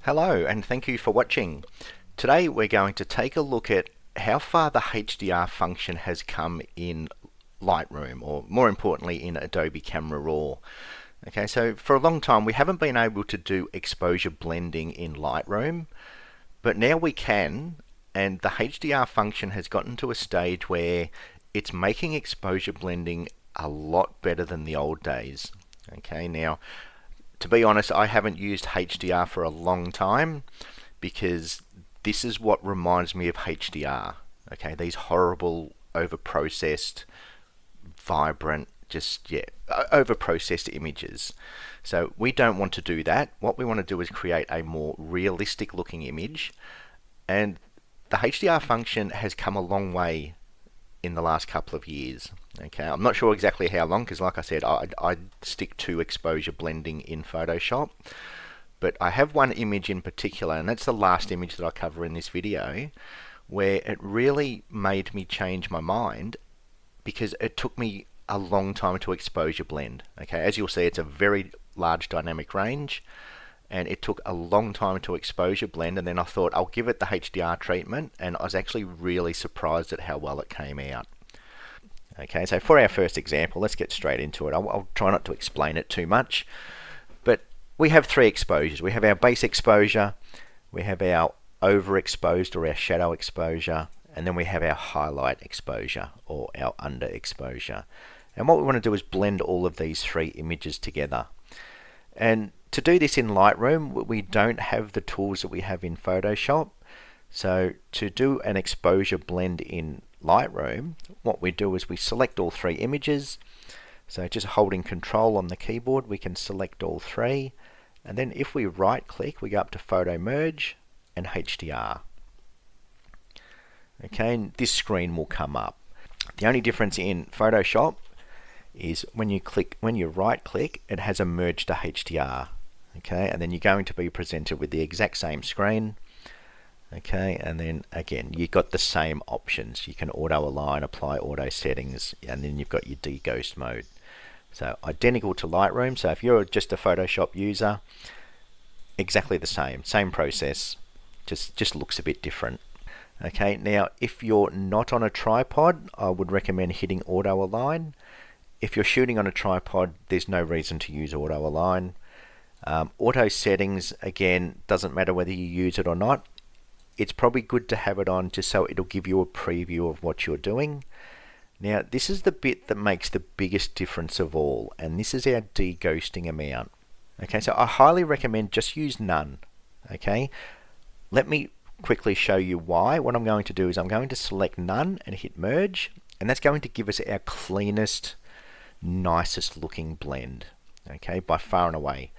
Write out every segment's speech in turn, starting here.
Hello and thank you for watching. Today we're going to take a look at how far the HDR function has come in Lightroom, or more importantly in Adobe Camera Raw. Okay, so for a long time we haven't been able to do exposure blending in Lightroom, but now we can, and the HDR function has gotten to a stage where it's making exposure blending a lot better than the old days. Okay, now to be honest, I haven't used HDR for a long time because this is what reminds me of HDR. Okay, these horrible, over-processed, vibrant, over-processed images. So we don't want to do that. What we want to do is create a more realistic looking image, and the HDR function has come a long way in the last couple of years. Okay, I'm not sure exactly how long because, like I said, I stick to exposure blending in Photoshop, but I have one image in particular, and that's the last image that I cover in this video, where it really made me change my mind because it took me a long time to exposure blend. Okay, as you'll see, it's a very large dynamic range, and it took a long time to exposure blend, and then I thought I'll give it the HDR treatment, and I was actually really surprised at how well it came out. Okay, so for our first example, let's get straight into it. I'll try not to explain it too much, but we have three exposures. We have our base exposure, we have our overexposed or our shadow exposure, and then we have our highlight exposure or our underexposure. And what we want to do is blend all of these three images together. And to do this in Lightroom, we don't have the tools that we have in Photoshop. So to do an exposure blend in Lightroom, what we do is we select all three images. So just holding Control on the keyboard, we can select all three. And then if we right click, we go up to Photo Merge and HDR. Okay, and this screen will come up. The only difference in Photoshop is when you right click, it has a merge to HDR. Okay, and then you're going to be presented with the exact same screen. Okay, and then again, you've got the same options. You can auto align, apply auto settings, and then you've got your de-ghost mode. So identical to Lightroom. So if you're just a Photoshop user, exactly the same process, just looks a bit different. Okay, now if you're not on a tripod, I would recommend hitting auto align. If you're shooting on a tripod, there's no reason to use auto align. Auto settings, again, doesn't matter whether you use it or not. It's probably good to have it on just so it'll give you a preview of what you're doing. Now, this is the bit that makes the biggest difference of all, and this is our de-ghosting amount. Okay, so I highly recommend just use none. Okay, let me quickly show you why. What I'm going to do is I'm going to select none and hit merge, and that's going to give us our cleanest, nicest looking blend. Okay, by far and away.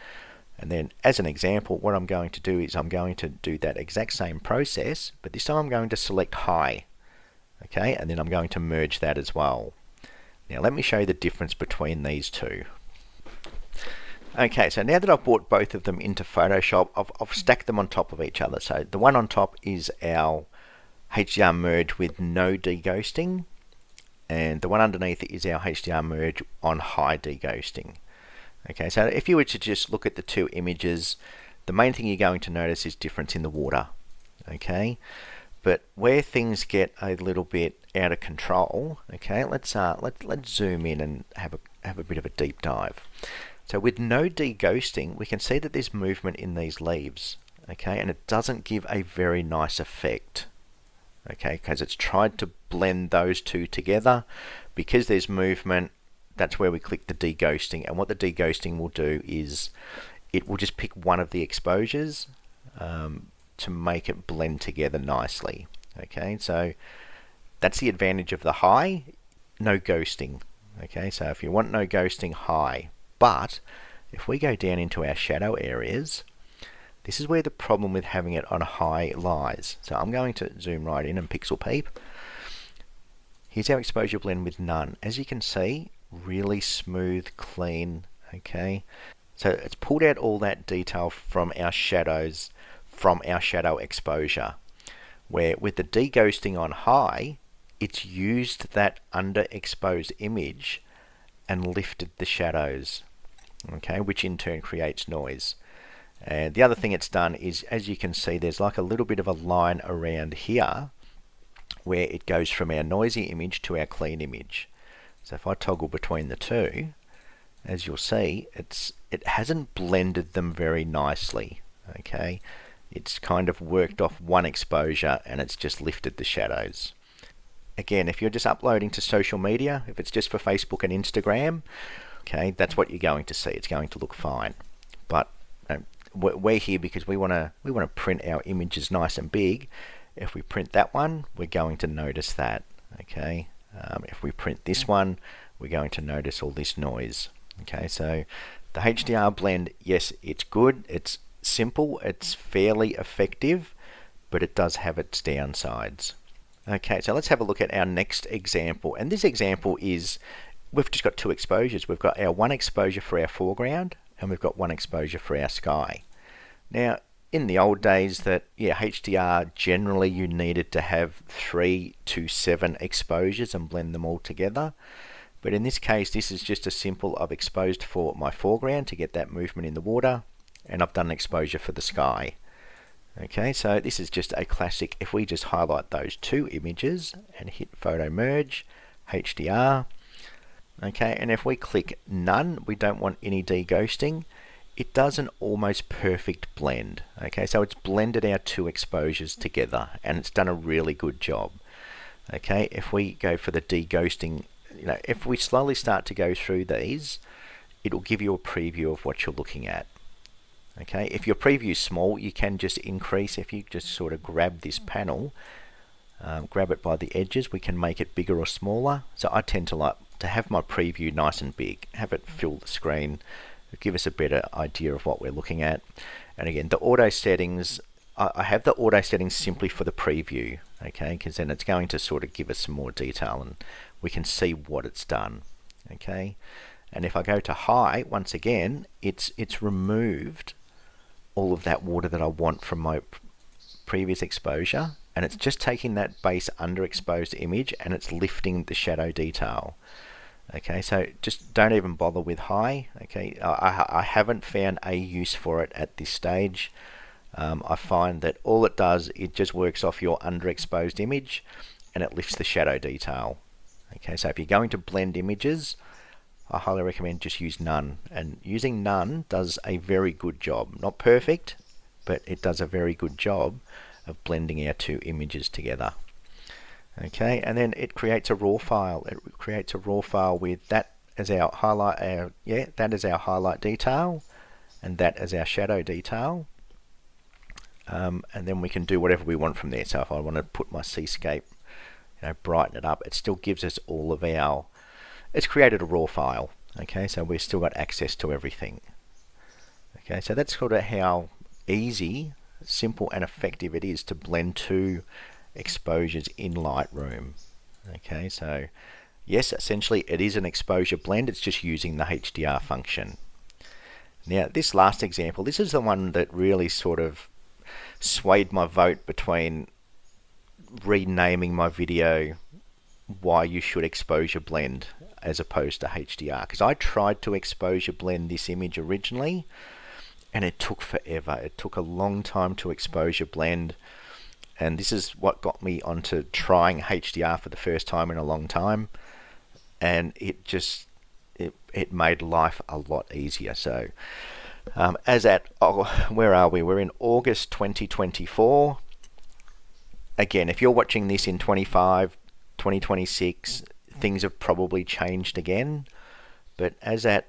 And then as an example, what I'm going to do is I'm going to do that exact same process, but this time I'm going to select high. Okay, and then I'm going to merge that as well. Now let me show you the difference between these two. Okay, so now that I've brought both of them into Photoshop, I've stacked them on top of each other. So the one on top is our HDR merge with no de-ghosting, and the one underneath is our HDR merge on high de-ghosting. Okay, so if you were to just look at the two images, the main thing you're going to notice is difference in the water. Okay, but where things get a little bit out of control, okay, let's zoom in and have a bit of a deep dive. So with no de-ghosting, we can see that there's movement in these leaves. Okay, and it doesn't give a very nice effect. Okay, because it's tried to blend those two together. Because there's movement, that's where we click the de-ghosting, and what the de-ghosting will do is it will just pick one of the exposures to make it blend together nicely. Okay, so that's the advantage of the high, no ghosting. Okay, so if you want no ghosting, high. But if we go down into our shadow areas, this is where the problem with having it on high lies. So I'm going to zoom right in and pixel peep. Here's our exposure blend with none. As you can see, really smooth, clean. Okay, so it's pulled out all that detail from our shadows, from our shadow exposure, where with the de-ghosting on high, it's used that underexposed image and lifted the shadows. Okay, which in turn creates noise. And the other thing it's done is, as you can see, there's like a little bit of a line around here where it goes from our noisy image to our clean image. So if I toggle between the two, as you'll see, it hasn't blended them very nicely. Okay, it's kind of worked off one exposure and it's just lifted the shadows. Again, if you're just uploading to social media, if it's just for Facebook and Instagram, okay, that's what you're going to see. It's going to look fine. But we're here because we want to print our images nice and big. If we print that one, we're going to notice that. Okay, if we print this one, we're going to notice all this noise. Okay, so the HDR blend, yes, it's good. It's simple. It's fairly effective, but it does have its downsides. Okay, so let's have a look at our next example. And this example is, we've just got two exposures. We've got our one exposure for our foreground, and we've got one exposure for our sky. Now, in the old days HDR, generally you needed to have 3 to 7 exposures and blend them all together. But in this case, this is just a simple, I've exposed for my foreground to get that movement in the water, and I've done an exposure for the sky. Okay, so this is just a classic. If we just highlight those two images and hit photo merge, HDR, okay, and if we click none, we don't want any deghosting, it does an almost perfect blend. Okay, so it's blended our two exposures together and it's done a really good job. Okay, if we go for the deghosting, if we slowly start to go through these, it'll give you a preview of what you're looking at. Okay, if your preview is small, you can just increase. If you just sort of grab this panel, grab it by the edges, we can make it bigger or smaller. So I tend to like to have my preview nice and big, have it fill the screen, give us a better idea of what we're looking at. And again, the auto settings, I have the auto settings simply for the preview, okay, because then it's going to sort of give us some more detail and we can see what it's done. Okay, and if I go to high, once again, it's removed all of that water that I want from my previous exposure, and it's just taking that base underexposed image and it's lifting the shadow detail. Okay, so just don't even bother with high. Okay, I haven't found a use for it at this stage. I find that all it does, it just works off your underexposed image and it lifts the shadow detail. Okay, so if you're going to blend images, I highly recommend just use none, and using none does a very good job. Not perfect, but it does a very good job of blending our two images together. Okay, and then it creates a raw file. It creates a raw file with that as our highlight, that is our highlight detail, and that as our shadow detail. And then we can do whatever we want from there. So if I want to put my seascape, brighten it up, it still gives us all of our, it's created a raw file. Okay, so we've still got access to everything. Okay, so that's sort of how easy, simple and effective it is to blend two exposures in Lightroom. Okay, so yes, essentially it is an exposure blend, it's just using the HDR function. Now this last example, this is the one that really sort of swayed my vote between renaming my video why you should exposure blend as opposed to HDR, because I tried to exposure blend this image originally and it took forever. It took a long time to exposure blend, and this is what got me onto trying HDR for the first time in a long time, and it just it made life a lot easier. So where are we? We're in August 2024. Again, if you're watching this in 2026, things have probably changed again, but as at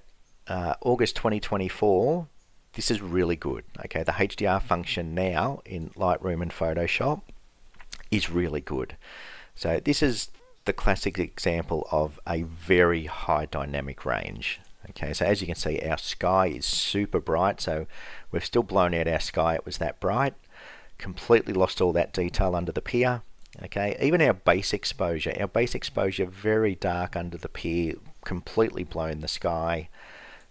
August 2024, this is really good. Okay, the HDR function now in Lightroom and Photoshop is really good. So this is the classic example of a very high dynamic range. Okay, so as you can see, our sky is super bright, so we've still blown out our sky, it was that bright. Completely lost all that detail under the pier. Okay, even our base exposure very dark under the pier, completely blown the sky.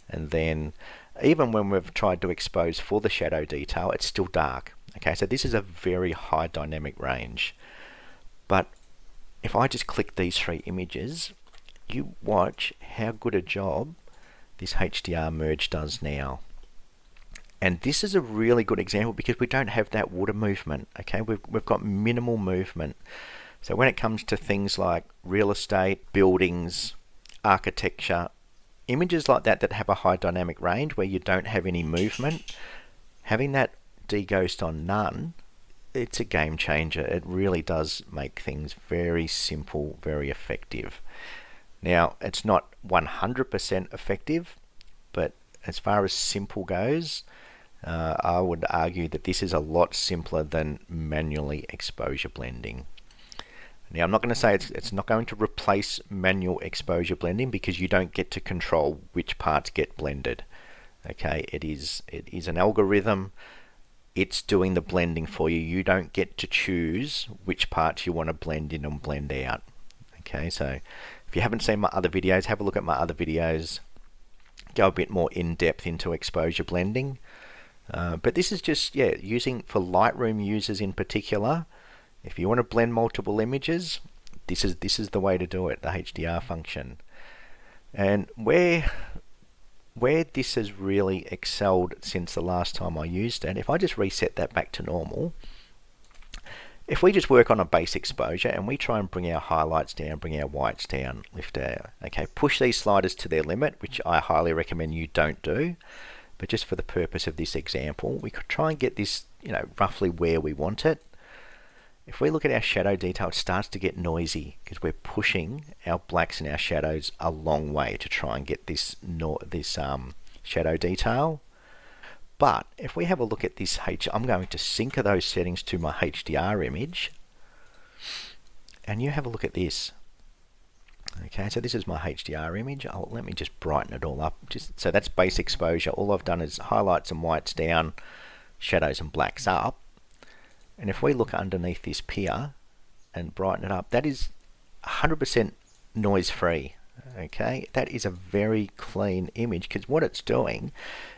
And then even when we've tried to expose for the shadow detail, it's still dark. Okay, so this is a very high dynamic range. But if I just click these three images, you watch how good a job this HDR merge does now. And this is a really good example because we don't have that water movement. Okay, we've got minimal movement. So when it comes to things like real estate, buildings, architecture, images like that that have a high dynamic range where you don't have any movement, having that deghost on none, it's a game changer. It really does make things very simple, very effective. Now, it's not 100% effective, but as far as simple goes, I would argue that this is a lot simpler than manually exposure blending. Now, I'm not going to say it's not going to replace manual exposure blending because you don't get to control which parts get blended. Okay, it is an algorithm. It's doing the blending for you. You don't get to choose which parts you want to blend in and blend out. Okay, so if you haven't seen my other videos, have a look at my other videos. Go a bit more in depth into exposure blending. But this is just, using for Lightroom users in particular. If you want to blend multiple images, this is the way to do it, the HDR function. And where this has really excelled since the last time I used it, if I just reset that back to normal, if we just work on a base exposure and we try and bring our highlights down, bring our whites down, push these sliders to their limit, which I highly recommend you don't do. But just for the purpose of this example, we could try and get this, roughly where we want it. If we look at our shadow detail, it starts to get noisy because we're pushing our blacks and our shadows a long way to try and get this shadow detail. But if we have a look at this I'm going to sync those settings to my HDR image, and you have a look at this. Okay, so this is my HDR image. Let me just brighten it all up. So that's base exposure. All I've done is highlights and whites down, shadows and blacks up. And if we look underneath this pier and brighten it up, that is 100% noise free. Okay, that is a very clean image because what it's doing,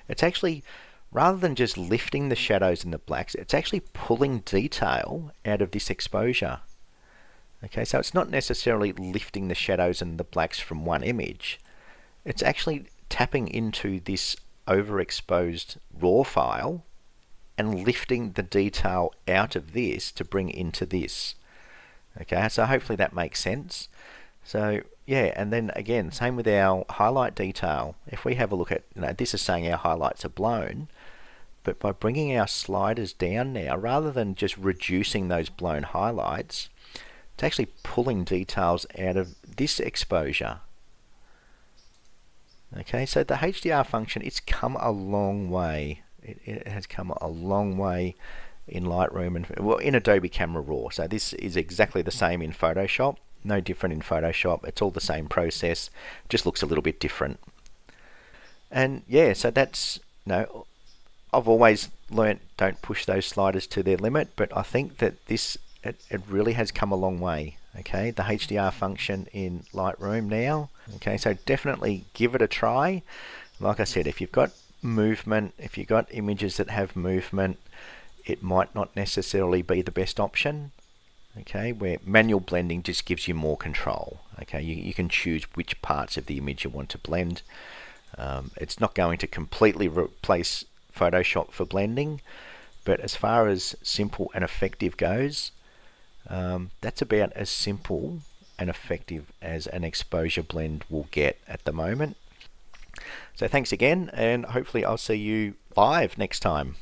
it's actually, rather than just lifting the shadows and the blacks, it's actually pulling detail out of this exposure. Okay, so it's not necessarily lifting the shadows and the blacks from one image. It's actually tapping into this overexposed RAW file and lifting the detail out of this to bring into this. Okay, so hopefully that makes sense. So and then again, same with our highlight detail. If we have a look at, this is saying our highlights are blown, but by bringing our sliders down now, rather than just reducing those blown highlights, it's actually pulling details out of this exposure. Okay, so the HDR function, it's come a long way. It has come a long way in Lightroom and in Adobe Camera Raw. So this is exactly the same in Photoshop. No different in Photoshop. It's all the same process. Just looks a little bit different. And so that's, I've always learnt don't push those sliders to their limit, but I think that it really has come a long way. Okay, the HDR function in Lightroom now. Okay, so definitely give it a try. Like I said, if you've got movement, if you've got images that have movement, it might not necessarily be the best option. Okay, where manual blending just gives you more control. Okay, you can choose which parts of the image you want to blend. It's not going to completely replace Photoshop for blending, but as far as simple and effective goes, that's about as simple and effective as an exposure blend will get at the moment. So thanks again, and hopefully I'll see you live next time.